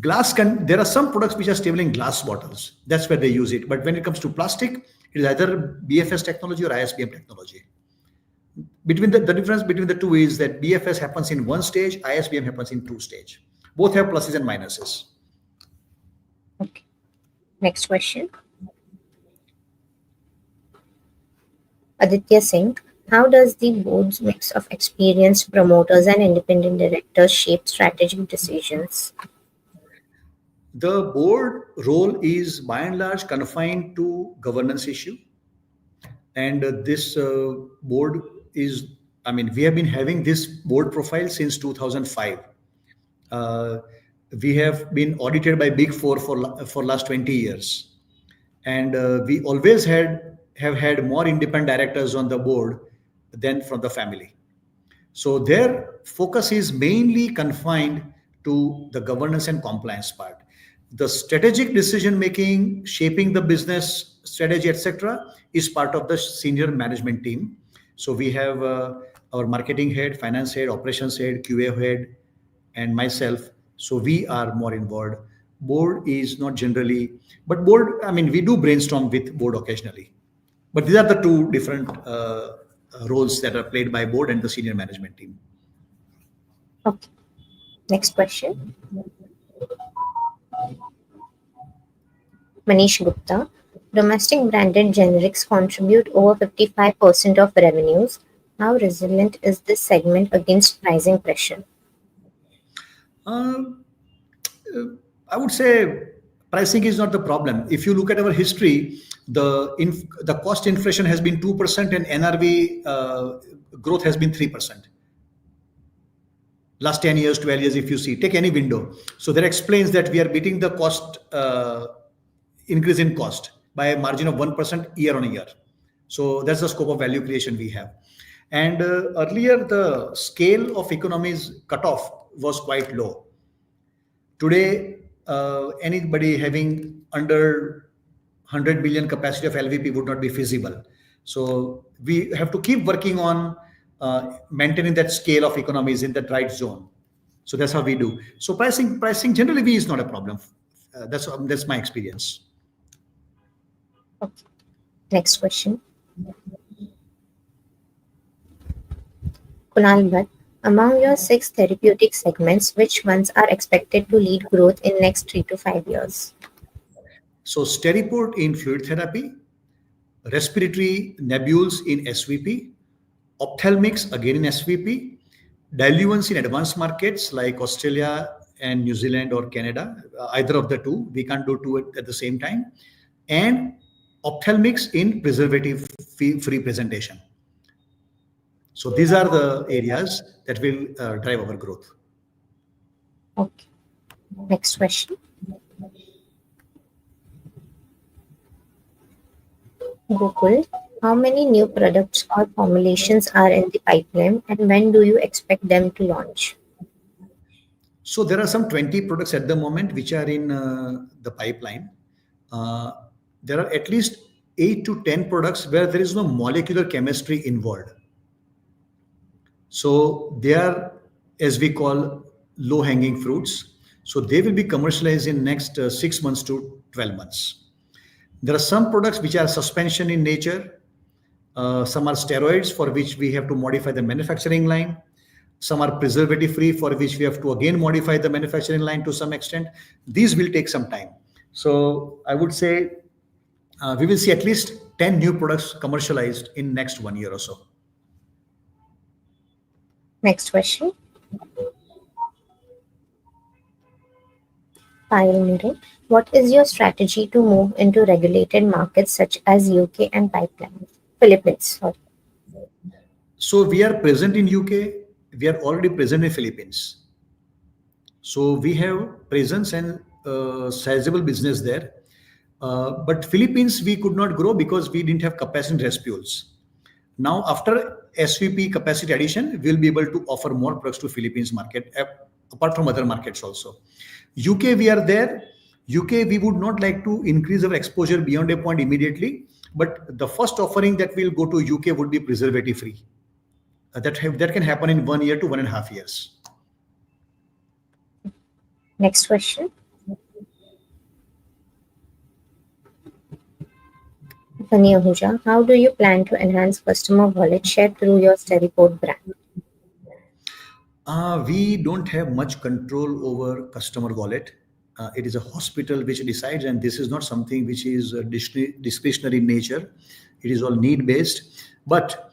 There are some products which are stable in glass bottles. That's where they use it. But when it comes to plastic, it is either BFS technology or ISBM technology. Between the difference between the two is that BFS happens in one stage, ISBM happens in two stage. Both have pluses and minuses. Okay. Next question. Aditya Singh, how does the board's mix of experienced promoters and independent directors shape strategic decisions? The board role is by and large confined to governance issue, and this board is, I mean, we have been having this board profile since 2005. Uh, we have been audited by Big Four for last 20 years, and we always have had more independent directors on the board than from the family. So their focus is mainly confined to the governance and compliance part. The strategic decision making, shaping the business strategy, etc., is part of the senior management team. So we have our marketing head, finance head, operations head, QA head, and myself. So we are more involved. Board is not generally, but board, I mean, we do brainstorm with board occasionally. But these are the two different roles that are played by board and the senior management team. Okay. Next question. Manish Gupta, domestic branded generics contribute over 55% of revenues. How resilient is this segment against pricing pressure? Uh, I would say pricing is not the problem. If you look at our history, the cost inflation has been 2% and NRV growth has been 3%. Last 10 years, 12 years, if you see, take any window. So that explains that we are beating the cost increase in cost by a margin of 1% year on year. So that's the scope of value creation we have. And earlier, the scale of economies cutoff was quite low. Today, anybody having under 100 billion capacity of LVP would not be feasible. So we have to keep working on maintaining that scale of economies in that right zone. So that's how we do. So pricing generally is not a problem. That's my experience. Okay. Next question. Kunal Bhatt, among your 6 therapeutic segments, which ones are expected to lead growth in next 3 to 5 years? So Steriport in fluid therapy, respiratory nebules in SVP, ophthalmics again in SVP, diluents in advanced markets like Australia and New Zealand or Canada, either of the two. We can't do two at the same time. And ophthalmics in preservative-free presentation. So these are the areas that will drive our growth. Okay. Next question. Gokul, how many new products or formulations are in the pipeline and when do you expect them to launch? So there are some 20 products at the moment which are in the pipeline. There are at least 8 to 10 products where there is no molecular chemistry involved. So they are, as we call, low-hanging fruits. So they will be commercialized in next 6 months to 12 months. There are some products which are suspension in nature. Some are steroids for which we have to modify the manufacturing line. Some are preservative free for which we have to again modify the manufacturing line to some extent. These will take some time. So I would say we will see at least 10 new products commercialized in next 1 year or so. Next question. Payal Mire, what is your strategy to move into regulated markets such as UK and Philippines? Sorry. So we are present in UK. We are already present in Philippines. So we have presence and sizable business there. But Philippines, we could not grow because we didn't have capacity in respirules. Now, after SVP capacity addition, we'll be able to offer more products to Philippines market, apart from other markets also. UK, we are there. UK, we would not like to increase our exposure beyond a point immediately. But the first offering that will go to UK would be preservative free. That can happen in 1 year to 1.5 years. Next question. Funny Ahuja, how do you plan to enhance customer wallet share through your Steriport brand? We don't have much control over customer wallet. It is a hospital which decides, and this is not something which is discretionary in nature. It is all need based. But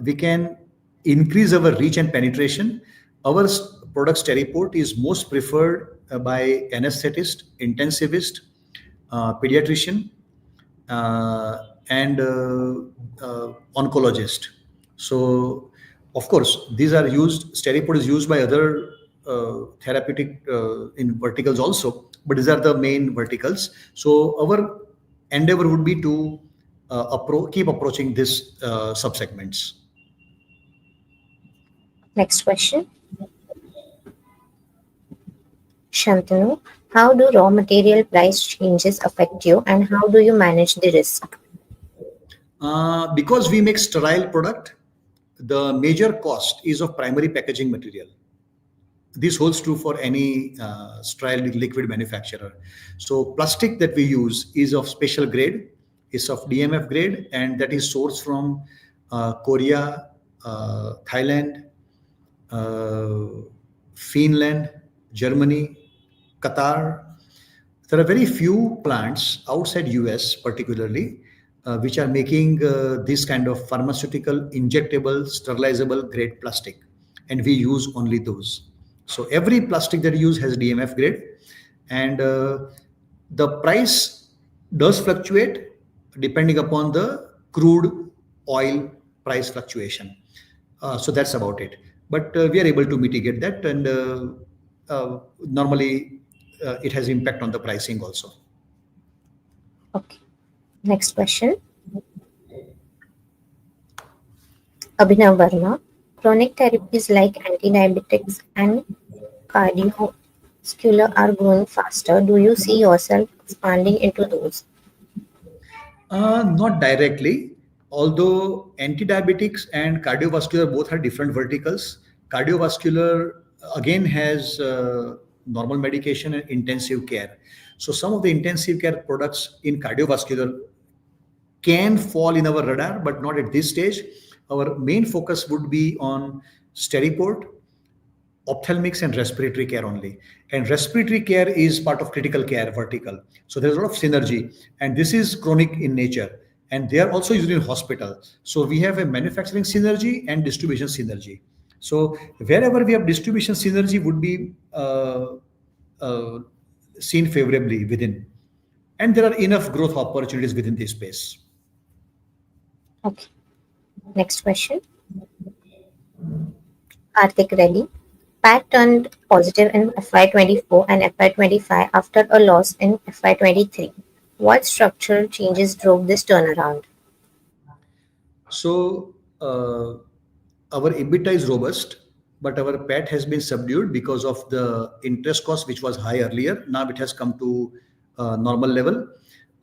we can increase our reach and penetration. Our product Steriport is most preferred by anesthetist, intensivist, pediatrician, uh, and oncologist. So, of course, these are used. Steripod is used by other therapeutic in verticals also, but these are the main verticals. So, our endeavor would be to keep approaching this subsegments. Next question. Shantanu, how do raw material price changes affect you and how do you manage the risk? Because we make sterile product, the major cost is of primary packaging material. This holds true for any sterile liquid manufacturer. So plastic that we use is of special grade, is of DMF grade, and that is sourced from Korea, Thailand, uh, Finland, Germany, Qatar. There are very few plants outside US particularly which are making this kind of pharmaceutical injectable sterilizable grade plastic, and we use only those. So every plastic that you use has DMF grade, and the price does fluctuate depending upon the crude oil price fluctuation. So that's about it. But we are able to mitigate that, and normally it has impact on the pricing also. Okay. Next question. Abhinav Verma, chronic therapies like antidiabetics and cardiovascular are growing faster. Do you see yourself expanding into those? Not directly, although anti-diabetics and cardiovascular both are different verticals. Cardiovascular again has normal medication and intensive care. So some of the intensive care products in cardiovascular can fall in our radar, but not at this stage. Our main focus would be on Steriport, ophthalmics, and respiratory care only. And respiratory care is part of critical care vertical. So there's a lot of synergy, and this is chronic in nature. And they are also used in hospital. So we have a manufacturing synergy and distribution synergy. So wherever we have distribution synergy would be uh, seen favorably within. And there are enough growth opportunities within this space. Okay. Next question. Karthik Reddy. PAT turned positive in FY24 and FY25 after a loss in FY23. What structural changes drove this turnaround? So our EBITDA is robust, but our PAT has been subdued because of the interest cost, which was high earlier. Now it has come to normal level.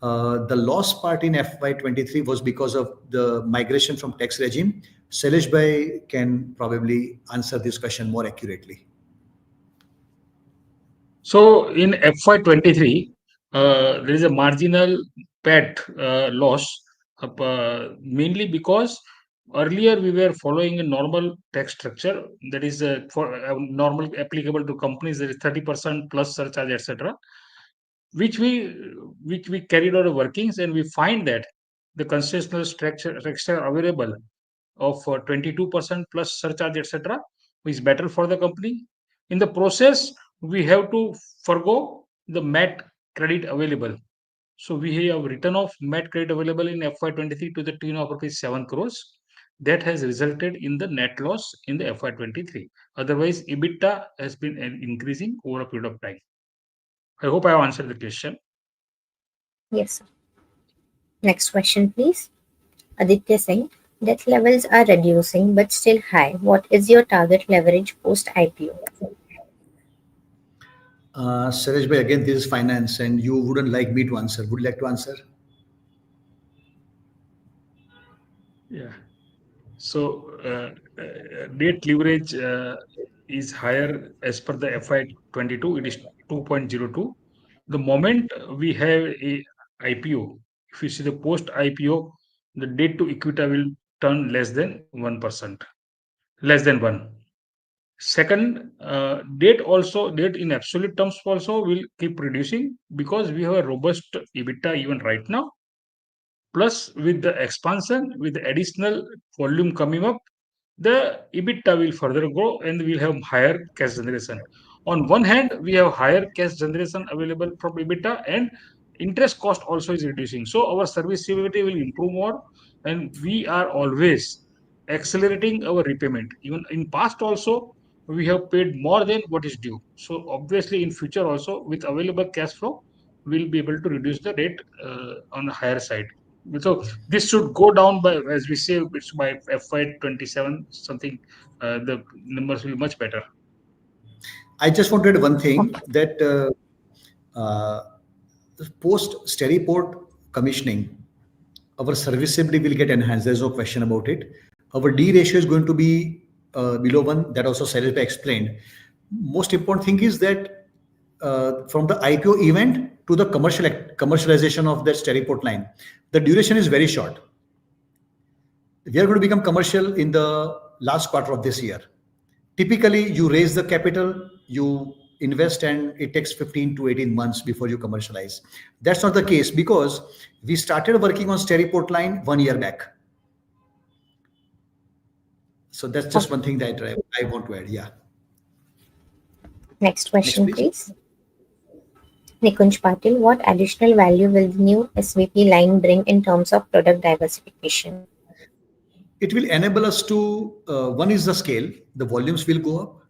The loss part in FY23 was because of the migration from tax regime. Sailesh Bhai can probably answer this question more accurately. So in FY23, there is a marginal PAT loss, mainly because earlier we were following a normal tax structure, that is for normal applicable to companies, there is 30% plus surcharge, etc., which we carried out the workings, and we find that the concessional structure available of 22% plus surcharge, etc., is better for the company. In the process, we have to forgo the MAT credit available. So we have written off MAT credit available in FY23 to the tune of rupees 7 crores. That has resulted in the net loss in the FY23. Otherwise, EBITDA has been increasing over a period of time. I hope I have answered the question. Yes, sir. Next question, please. Aditya Singh. Debt levels are reducing but still high. What is your target leverage post IPO? Suresh Bhai, again, this is finance, and you wouldn't like me to answer. Would you like to answer? Yeah. So debt leverage is higher as per the FY22. It is 2.02. The moment we have a IPO, If you see the post IPO, the debt to equity will turn less than 1%, less than 1. Second, debt in absolute terms also will keep reducing because we have a robust EBITDA even right now. Plus, with the expansion, with the additional volume coming up, the EBITDA will further grow and we'll have higher cash generation. On one hand, we have higher cash generation available from EBITDA and interest cost also is reducing. So our serviceability will improve more and we are always accelerating our repayment. Even in past also, we have paid more than what is due. So obviously in future also with available cash flow, we'll be able to reduce the debt on a higher side. So this should go down by, as we say, it's by FY27 something. The numbers will be much better. I just wanted one thing Okay. that uh, post steady port commissioning, our serviceability will get enhanced. There's no question about it. Our D ratio is going to be below one. That also Saripa explained. Most important thing is that from the IPO event to the commercialization of that steady port line, the duration is very short. We are going to become commercial in the last quarter of this year. Typically, you raise the capital, you invest, and it takes 15 to 18 months before you commercialize. That's not the case because we started working on steady port line 1 year back. So that's just Okay. one thing that I want to add. Yeah. Next Next, question, please. please. Nikunj Patil, what additional value will the new SVP line bring in terms of product diversification? It will enable us to, one is the scale, the volumes will go up.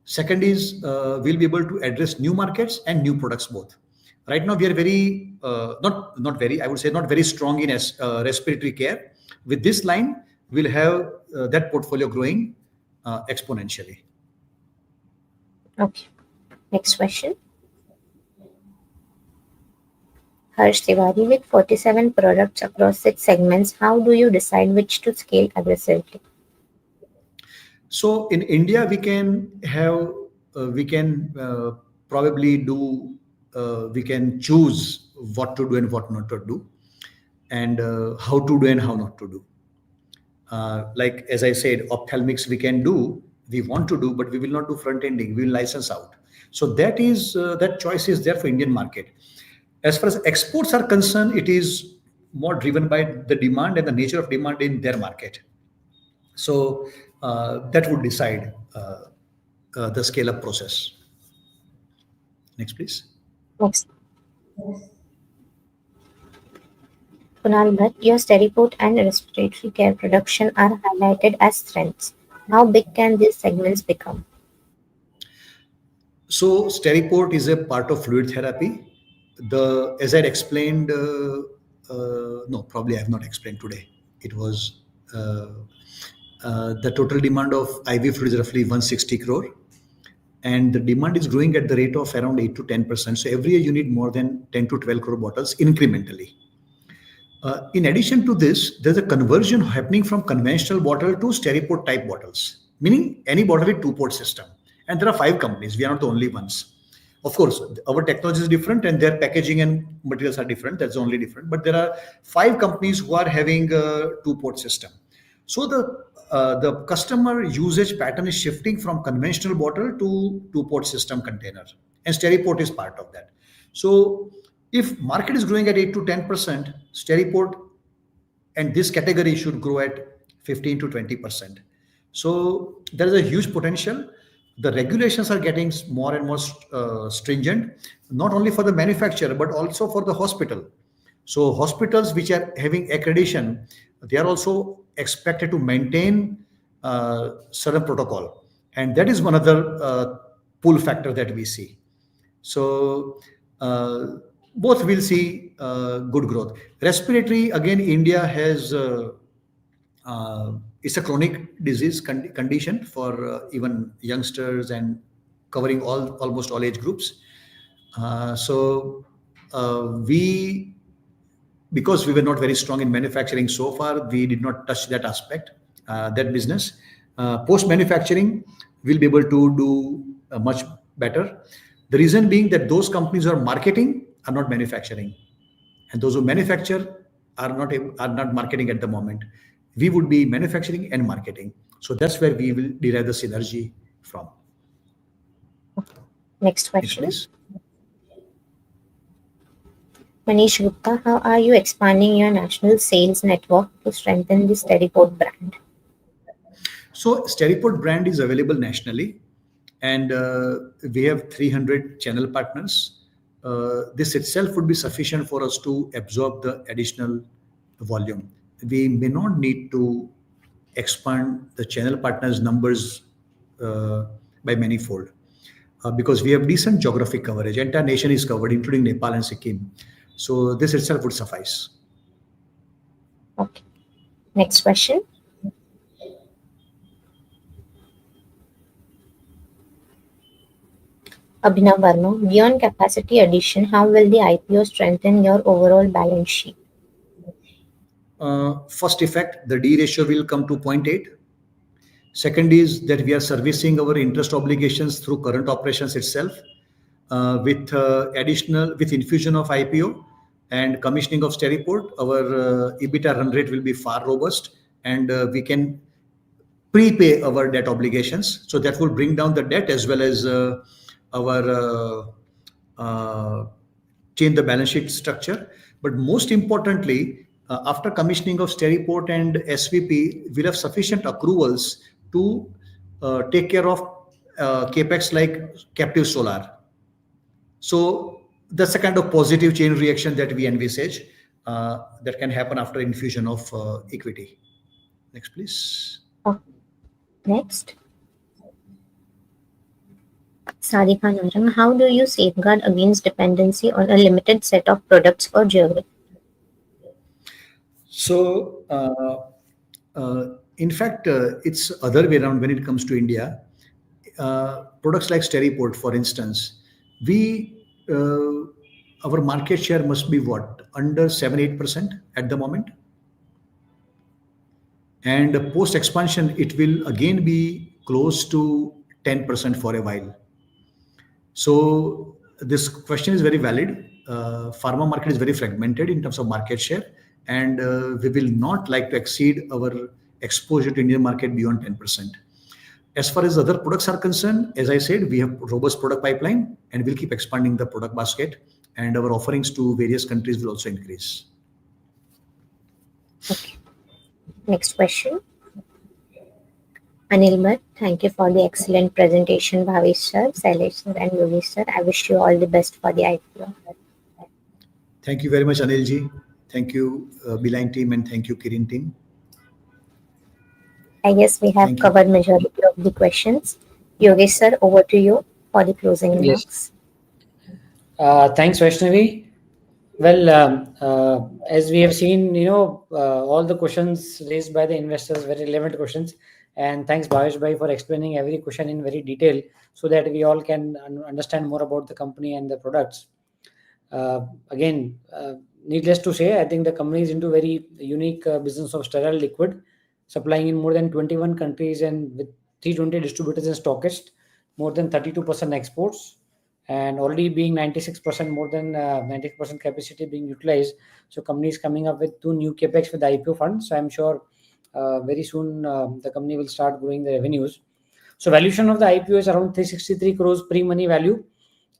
Second is we'll be able to address new markets and new products both. Right now we are very not very, I would say not very strong in respiratory care. With this line, we'll have that portfolio growing exponentially. Okay. Next question. Harsh Tiwari, with 47 products across 6 segments, how do you decide which to scale aggressively? So in India, we can have, we can probably do, we can choose what to do and what not to do, and how to do and how not to do. Like as I said, ophthalmics we can do, we want to do, but we will not do front ending. We will license out. So that is that choice is there for Indian market. As far as exports are concerned, it is more driven by the demand and the nature of demand in their market. So that would decide the scale up process. Next, please. Next. Kunal Bhatt, your Steriport and respiratory care production are highlighted as strengths. How big can these segments become? So Steriport is a part of fluid therapy. The as I explained, no, probably I have not explained today. It was the total demand of IV fluid is roughly 160 crore, and the demand is growing at the rate of around 8 to 10%. So every year you need more than 10 to 12 crore bottles incrementally. In addition to this, there's a conversion happening from conventional bottle to Steriport type bottles, meaning any bottle with two-port system. And there are 5 companies. We are not the only ones. Of course, our technology is different and their packaging and materials are different. That's only different. But there are 5 companies who are having a two-port system. So the customer usage pattern is shifting from conventional bottle to two-port system container, and Steriport is part of that. So if market is growing at 8 to 10%, Steriport and this category should grow at 15 to 20%. So there is a huge potential. The regulations are getting more and more stringent, not only for the manufacturer but also for the hospital. So hospitals which are having accreditation, they are also expected to maintain certain protocol, and that is one other pull factor that we see. So both will see good growth. Respiratory, again, India has it's a chronic disease condition for even youngsters and covering almost all age groups. So we, because we were not very strong in manufacturing so far, we did not touch that aspect, that business. Post manufacturing, we'll be able to do much better. The reason being that those companies who are marketing are not manufacturing, and those who manufacture are not marketing at the moment. We would be manufacturing and marketing. So that's where we will derive the synergy from. Next Next, question. please. Manish Gupta, how are you expanding your national sales network to strengthen the Steadiport brand? So Steadiport brand is available nationally, and we have 300 channel partners. This itself would be sufficient for us to absorb the additional volume. We may not need to expand the channel partners numbers uh, by many fold, because we have decent geographic coverage. Entire nation is covered, including Nepal and Sikkim. So this itself would suffice. Okay. Next question. Abhinav Verma, beyond capacity addition, how will the IPO strengthen your overall balance sheet? First effect, the D ratio will come to 0.8. Second is that we are servicing our interest obligations through current operations itself, with with infusion of IPO and commissioning of Steadiport. Our EBITDA run rate will be far robust, and we can prepay our debt obligations. So that will bring down the debt as well as our change the balance sheet structure. But most importantly, after commissioning of Steadiport and SVP, we'll have sufficient accruals to take care of capex like captive solar. So that's a kind of positive chain reaction that we envisage that can happen after infusion of equity. Next, please. Oh, next. Sadika Narang, how do you safeguard against dependency on a limited set of products or geography? So, in fact, it's other way around when it comes to India. Products like Steadiport, for instance, we our market share must be what, under 7-8% at the moment, and post expansion it will again be close to 10% for a while. So this question is very valid. Pharma market is very fragmented in terms of market share, and we will not like to exceed our exposure to Indian market beyond 10%. As far as other products are concerned, as I said, we have robust product pipeline, and we'll keep expanding the product basket, and our offerings to various countries will also increase. Okay. Next question. Anil Bhatt, thank you for the excellent presentation, Bhavesh sir, Sailesh sir, and Yogesh sir. I wish you all the best for the IPO. Thank you very much, Anilji. Thank you, Beeline team, and thank you, Kirin team. I guess we have Thank you. covered majority of the questions. Yogesh sir, over to you for the closing remarks. Thanks, Vaishnavi. Well, as we have seen, all the questions raised by the investors, very relevant questions. And thanks, Bhavesh Bhai, for explaining every question in very detail so that we all can understand more about the company and the products. Again, needless to say, I think the company is into very unique business of sterile liquid, supplying in more than 21 countries and with 320 distributors and stockists, more than 32% exports, and already being 96% more than 90% capacity being utilized. So company is coming up with 2 new capex with the IPO fund. So I'm sure very soon the company will start growing the revenues. So valuation of the IPO is around 363 crores pre-money value,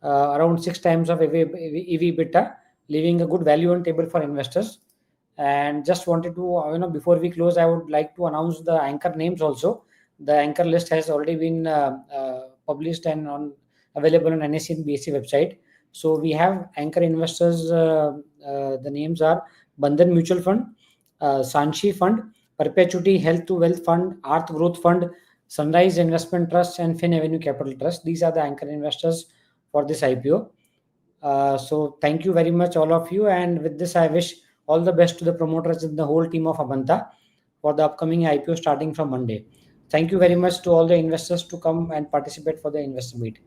around 6 times of EV EBITDA, leaving a good value on table for investors. And just wanted to, before we close, I would like to announce the anchor names also. The anchor list has already been published and available on NSE and BSE website. So we have anchor investors. The names are Bandhan Mutual Fund, Sanchi Fund, Perpetuity Health to Wealth Fund, Arth Growth Fund, Sunrise Investment Trust, and Fin Avenue Capital Trust. These are the anchor investors for this IPO. So thank you very much, all of you. And with this, I wish all the best to the promoters and the whole team of Amanta for the upcoming IPO starting from Monday. Thank you very much to all the investors to come and participate for the investor meet.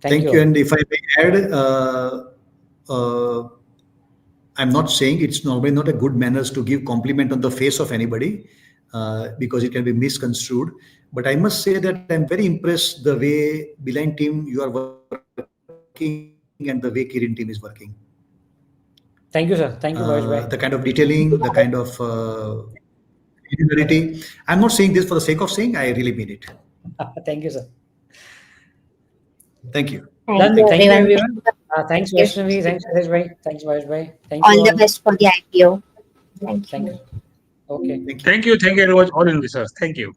Thank you. And if I may add, I'm not saying it's normally not a good manners to give compliment on the face of anybody, because it can be misconstrued. But I must say that I'm very impressed the way Beeline team you are working and the way Kirin team is working. Thank you, sir. Thank you, Bhavesh bhai. The kind of detailing, the kind of granularity. I'm not saying this for the sake of saying. I really mean it. Thank you, sir. Thank you. Thank Done. you, Thank you, everyone. everyone. Thanks, Thank Vaishnavi. you. Thanks, Bhavesh bhai. Thanks, Bhavesh bhai. Thank you All the all. best for the IPO. Thank Thank you. you. Okay. Thank you. Thank you very much, all investors. Thank you.